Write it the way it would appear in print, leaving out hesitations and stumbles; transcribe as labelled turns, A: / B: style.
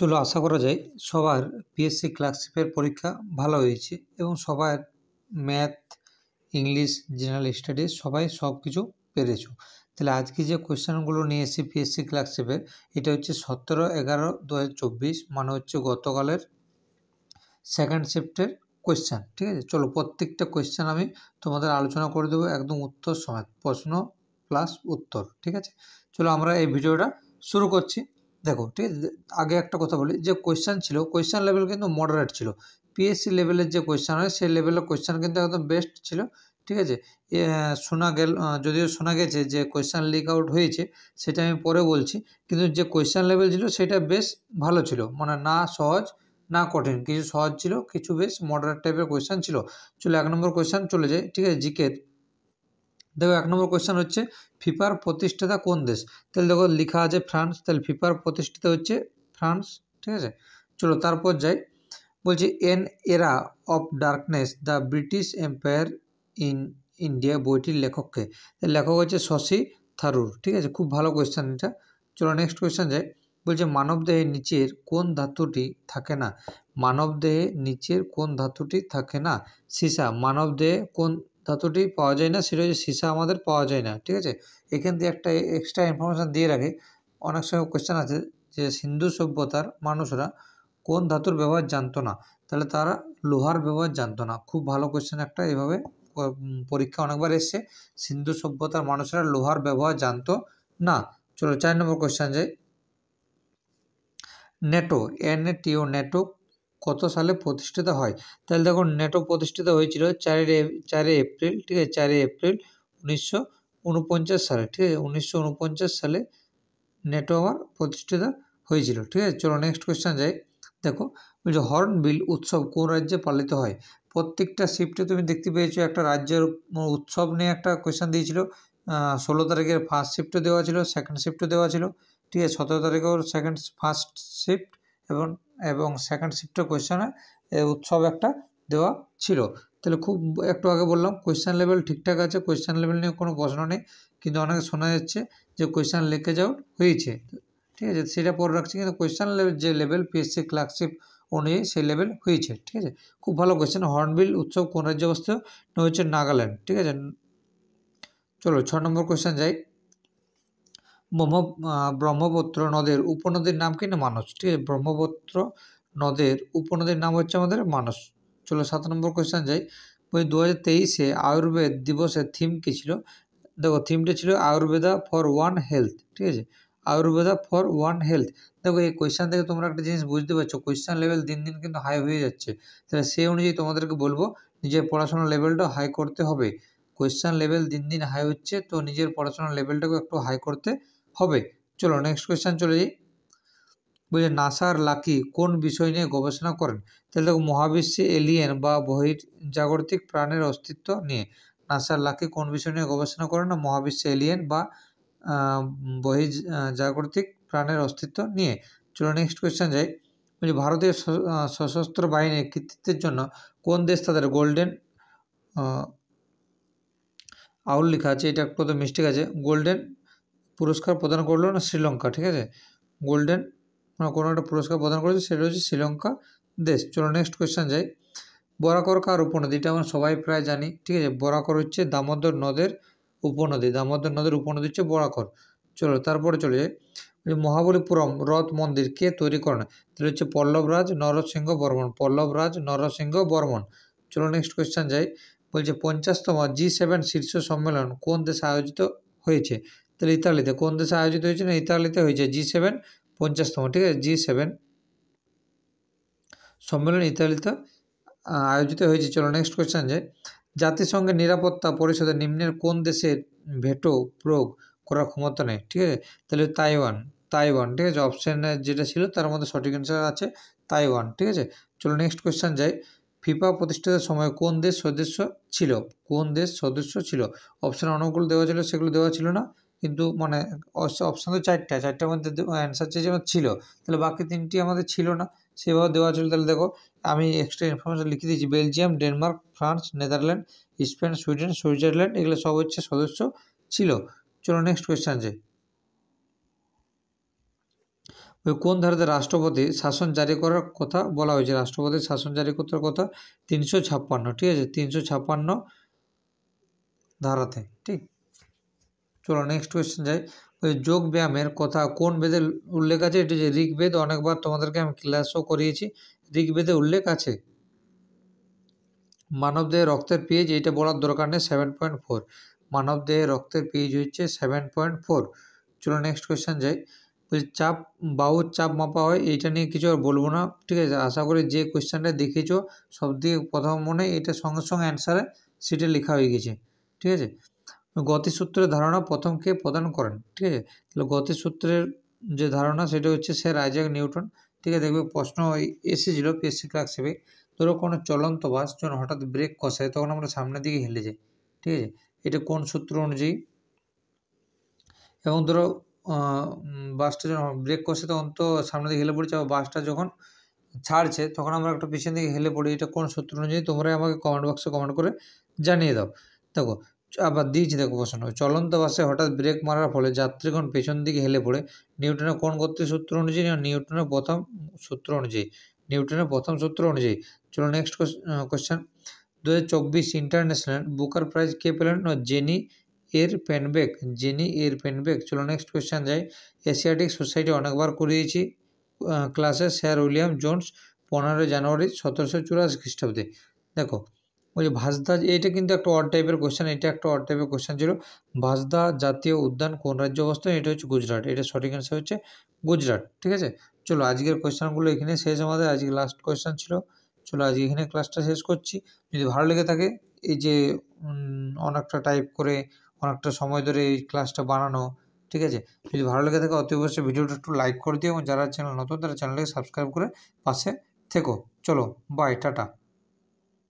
A: চলো আশা করা যায় সবার পিএসসি ক্লার্কশিপের পরীক্ষা ভালো হয়েছে এবং সবার ম্যাথ, ইংলিশ, জেনারেল স্টাডিজ সবাই সব কিছু পেরেছো। তাহলে আজকে যে কোয়েশ্চেনগুলো নিয়ে এসেছি পিএসসি ক্লার্কশিপের, এটা হচ্ছে 17/11/2024, মানে হচ্ছে গতকালের সেকেন্ড শিফটের কোয়েশ্চেন। ঠিক আছে, চলো প্রত্যেকটা কোয়েশ্চেন আমি তোমাদের আলোচনা করে দেবো, একদম উত্তর সমেত, প্রশ্ন প্লাস উত্তর। ঠিক আছে, চলো আমরা এই ভিডিওটা শুরু করছি। দেখো, ঠিক আছে, আগে একটা কথা বলি, যে কোয়েশ্চেন ছিল, কোয়েশ্চেন লেভেল কিন্তু মডারেট ছিল। পিএসসি লেভেলের যে কোয়েশ্চেন হয় সেই লেভেলের কোয়েশ্চেন কিন্তু একদম বেস্ট ছিল। ঠিক আছে, যদিও শোনা গেছে যে কোয়েশ্চেন লিক আউট হয়েছে, সেটা আমি পরে বলছি, কিন্তু যে কোয়েশ্চেন লেভেল ছিল সেটা বেশ ভালো ছিল, মানে না সহজ না কঠিন, কিছু সহজ ছিল, কিছু বেশ মডারেট টাইপের কোয়েশ্চেন ছিল। চলো 1 নম্বর কোয়েশ্চেন চলে যায়। ঠিক আছে, জিকের দেখো 1 নম্বর কোয়েশ্চেন হচ্ছে ফিফার প্রতিষ্ঠাতা কোন দেশ। তাহলে দেখো লেখা আছে ফ্রান্স, তাহলে ফিফার প্রতিষ্ঠাতা হচ্ছে ফ্রান্স। ঠিক আছে, চলো তারপর যাই। বলছি এন এরা of darkness the British empire in India বইটির লেখককে। লেখক হচ্ছে শশী থারুর। ঠিক আছে, খুব ভালো কোয়েশ্চেন এটা। চলো নেক্সট কোয়েশ্চেন যাই। বলছে মানবদেহের নিচের কোন ধাতুটি থাকে না। মানবদেহে নিচের কোন ধাতুটি থাকে না। সীসা। মানবদেহে কোন ধাতুটি পাওয়া যায় না, সেটা হচ্ছে সীসা, আমাদের পাওয়া যায় না। ঠিক আছে, এখান থেকে একটা এক্সট্রা ইনফরমেশান দিয়ে রাখে, অনেক সময় কোয়েশ্চেন আছে যে সিন্ধু সভ্যতার মানুষরা কোন ধাতুর ব্যবহার জানতো না, তাহলে তারা লোহার ব্যবহার জানতো না। খুব ভালো কোয়েশ্চেন একটা, এভাবে পরীক্ষা অনেকবার এসছে, সিন্ধু সভ্যতার মানুষেরা লোহার ব্যবহার জানতো না। চলো 4 নম্বর কোয়েশ্চেন যাই। নেটো, NATO, নেটো কত সালে প্রতিষ্ঠিত হয়। তাহলে দেখো নেটো প্রতিষ্ঠিত হয়েছিল 4 এপ্রিল। ঠিক আছে, 4 এপ্রিল 1949 সালে। ঠিক আছে, 1949 সালে নেটো আমার প্রতিষ্ঠিত হয়েছিল। ঠিক আছে, চলো নেক্সট কোয়েশ্চেন যাই। দেখো বলছে হর্নবিল উৎসব কোন রাজ্যে পালিত হয়। প্রত্যেকটা শিফটে তুমি দেখতে পেয়েছো একটা রাজ্যের উৎসব নিয়ে একটা কোয়েশ্চেন দিয়েছিল। 16 তারিখের ফার্স্ট শিফটও দেওয়া ছিল, সেকেন্ড শিফটও দেওয়া ছিল। ঠিক আছে, 17 তারিখেও ফার্স্ট শিফট এবং এবং সেকেন্ড শিফটের কোয়েশ্চেনে উৎসব একটা দেওয়া ছিল। তাহলে খুব একটু আগে বললাম কোয়েশ্চেন লেভেল ঠিকঠাক আছে, কোয়েশ্চেন লেভেল নিয়ে কোনো প্রশ্ন নেই, কিন্তু অনেকে শোনা যাচ্ছে যে কোয়েশ্চেন লিখে যাও হয়েছে। ঠিক আছে, সেটা পরে রাখছি, কিন্তু কোয়েশ্চেন লেভেল যে লেভেল পিএসসি ক্লার্কশিপ অনুযায়ী সেই লেভেল হয়েছে। ঠিক আছে, খুব ভালো কোয়েশ্চেন। হর্নবিল উৎসব কোন রাজ্যে অবস্থিত, হচ্ছে নাগাল্যান্ড। ঠিক আছে, চলো 6 নম্বর কোয়েশ্চেন যাই। ব্রহ্মপুত্র নদের উপনদীর নাম কি না, মানস। ঠিক আছে, ব্রহ্মপুত্র নদের উপনদীর নাম হচ্ছে আমাদের মানস। চলো 7 নম্বর কোয়েশ্চেন যাই। ওই 2023-এ আয়ুর্বেদ দিবসের থিম কী ছিল। দেখো থিমটা ছিল আয়ুর্বেদা ফর ওয়ান হেলথ। ঠিক আছে, আয়ুর্বেদা ফর ওয়ান হেলথ। দেখো এই কোয়েশ্চেন থেকে তোমরা একটা জিনিস বুঝতে পারছো, কোয়েশ্চেন লেভেল দিন দিন কিন্তু হাই হয়ে যাচ্ছে। তাহলে সেই অনুযায়ী তোমাদেরকে বলবো নিজের পড়াশোনার লেভেলটা হাই করতে হবে। কোয়েশ্চেন লেভেল দিন দিন হাই হচ্ছে, তো নিজের পড়াশোনার লেভেলটাকে একটু হাই করতে হবে। চলো নেক্সট কোয়েশ্চেন চলে যাই। বলছে নাসার লাকি কোন বিষয় নিয়ে গবেষণা করেন। তাহলে দেখো মহাবিশ্বে এলিয়েন বা বহির্জাগতিক প্রাণের অস্তিত্ব নিয়ে। নাসার লাকি কোন বিষয় নিয়ে গবেষণা করেন না, মহাবিশ্বে এলিয়েন বা বহির্জাগতিক প্রাণের অস্তিত্ব নিয়ে। চলো নেক্সট কোয়েশ্চেন যাই। বলছি ভারতীয় সশস্ত্র বাহিনীর কৃতিত্বের জন্য কোন দেশ তাদের গোল্ডেন আউল লেখা আছে, এটা একটু তো মিস্টেক আছে, গোল্ডেন পুরস্কার প্রদান করলো না শ্রীলঙ্কা। ঠিক আছে, গোল্ডেন কোনো একটা পুরস্কার প্রদান করেছে, সেটা হচ্ছে শ্রীলঙ্কা দেশ। চলো নেক্সট কোয়েশ্চেন যাই। বরাকর কার উপনদী, এটা আমরা সবাই প্রায় জানি। ঠিক আছে, বরাকর হচ্ছে দামোদর নদের উপনদী, দামোদর নদের উপনদী হচ্ছে বরাকর। চলো তারপরে চলে যাই। মহাবলীপুরম হ্রদ মন্দির কে তৈরি করেন। তাহলে হচ্ছে পল্লবরাজ নরসিংহ বর্মন, পল্লবরাজ নরসিংহ বর্মন। চলো নেক্সট কোয়েশ্চেন যাই। বলছে 50তম G7 শীর্ষ সম্মেলন কোন দেশে আয়োজিত হয়েছে। তাহলে ইতালিতে। কোন দেশে আয়োজিত হয়েছে না, ইতালিতে হয়েছে G7 50তম। ঠিক আছে, G7 সম্মেলন ইতালিতে আয়োজিত হয়েছে। চলো নেক্সট কোয়েশ্চেন যাই। জাতিসংঘের নিরাপত্তা পরিষদে নিম্নের কোন দেশের ভেটো প্রয়োগ করার ক্ষমতা নেই। ঠিক আছে, তাহলে তাইওয়ান। তাইওয়ান। ঠিক আছে, অপশানে যেটা ছিল তার মধ্যে সঠিক অ্যান্সার আছে তাইওয়ান। ঠিক আছে, চলো নেক্সট কোয়েশ্চেন যাই। ফিফা প্রতিষ্ঠাতার সময় কোন দেশ সদস্য ছিল। কোন দেশ সদস্য ছিল। অপশান অনেকগুলো দেওয়া ছিল, সেগুলো দেওয়া ছিল না, কিন্তু মানে অপশান তো চারটার মধ্যে অ্যান্সার চেয়েছে আমার ছিল, তাহলে বাকি 3টি আমাদের ছিল না, সেভাবে দেওয়া ছিল। তাহলে দেখো আমি এক্সট্রা ইনফরমেশন লিখে দিয়েছি, Belgium, Denmark, France, Netherland, Spain, Sweden, Switzerland, এগুলো সব হচ্ছে সদস্য ছিল। চলো নেক্সট কোয়েশ্চেন যাই। ওই কোন ধারাতে রাষ্ট্রপতি শাসন জারি করার কথা বলা হয়েছে? রাষ্ট্রপতির শাসন জারি করার কথা 356, ঠিক আছে, 356 ধারাতে, ঠিক। চলো নেক্সট কোয়েশ্চেন যাই। ওই যোগ ব্যায়ামের কথা কোন বেদে উল্লেখ আছে? এটি যে ঋগ্বেদ, অনেকবার তোমাদেরকে আমি ক্লাসও করিয়েছি, ঋগ্বেদে উল্লেখ আছে। মানবদেহে রক্তের পিএইচ, এইটা বলার দরকার নেই, 7.4। মানবদেহে রক্তের পিএইচ হচ্ছে 7.4। চলো নেক্সট কোয়েশ্চেন যাই। চাপ, বাহুর চাপ মাপা হয়, এইটা নিয়ে কিছু আর বলবো না, ঠিক আছে। আশা করি যে কোয়েশ্চেনটা দেখেছো সব দিয়ে প্রথম মনে, এটা সঙ্গে সঙ্গে অ্যান্সারে সিটে লেখা হয়ে গেছে, ঠিক আছে। গতিসূত্রের ধারণা প্রথম কে প্রদান করেন? ঠিক আছে, তাহলে গতিসূত্রের যে ধারণা সেটা হচ্ছে স্যার আইজ্যাক নিউটন, ঠিক আছে। দেখবে প্রশ্ন এসেছিল পিএসসি ক্লার্কশিপে, ধরো কোনো চলন্ত বাস যখন হঠাৎ ব্রেক কষায় তখন আমরা সামনের দিকে হেলে যাই, ঠিক আছে, এটা কোন সূত্র অনুযায়ী? এবং ধরো বাসটা যখন ব্রেক কষে তখন তো সামনের দিকে হেলে পড়ছে, আবার বাসটা যখন ছাড়ছে তখন আমরা একটা পিছন দিকে হেলে পড়ি, এটা কোন সূত্র অনুযায়ী? তোমরা আমাকে কমেন্ট বক্সে কমেন্ট করে জানিয়ে দাও। দেখো আবার দিয়েছি, দেখো প্রশ্ন, চলন্ত বাসে হঠাৎ ব্রেক মারার ফলে যাত্রীগণ পেছন দিকে হেলে পড়ে নিউটনের কোন গতির সূত্র অনুযায়ী? নিউটনের প্রথম সূত্র অনুযায়ী, নিউটনের প্রথম সূত্র অনুযায়ী। চলো next question. 2024 international Booker prize কে পেলেন? Jenny Erpenbeck, Jenny Erpenbeck. চলো নেক্সট কোয়েশ্চেন যাই। এশিয়াটিক সোসাইটি অনেকবার করিয়েছি ক্লাসে, স্যার উইলিয়াম জোন্স 15 জানুয়ারি 1784 খ্রিস্টাব্দে। দেখো ওই যে ভাসদা, এইটা কিন্তু একটা অড টাইপের কোয়েশ্চেন, এটা একটা অড টাইপের কোয়েশ্চেন ছিল। ভাসদা জাতীয় উদ্যান কোন রাজ্যে অবস্থিত? এটা হচ্ছে গুজরাট, এটা সঠিক অ্যান্সার হচ্ছে গুজরাট, ঠিক আছে। চলো আজকের কোয়েশ্চেনগুলো এখানে শেষ, আমাদের আজকে লাস্ট কোয়েশ্চেন ছিল। চলো আজকে এখানে ক্লাসটা শেষ করছি। যদি ভালো লেগে থাকে, এই যে অনেকটা টাইপ করে অনেকটা সময় ধরে এই ক্লাসটা বানানো, ঠিক আছে, যদি ভালো লেগে থাকে অতি অবশ্যই ভিডিওটা একটু লাইক করে দিও, এবং যারা চ্যানেল নতুন তারা চ্যানেলটাকে সাবস্ক্রাইব করে পাশে থেকো। চলো বাই, টাটা।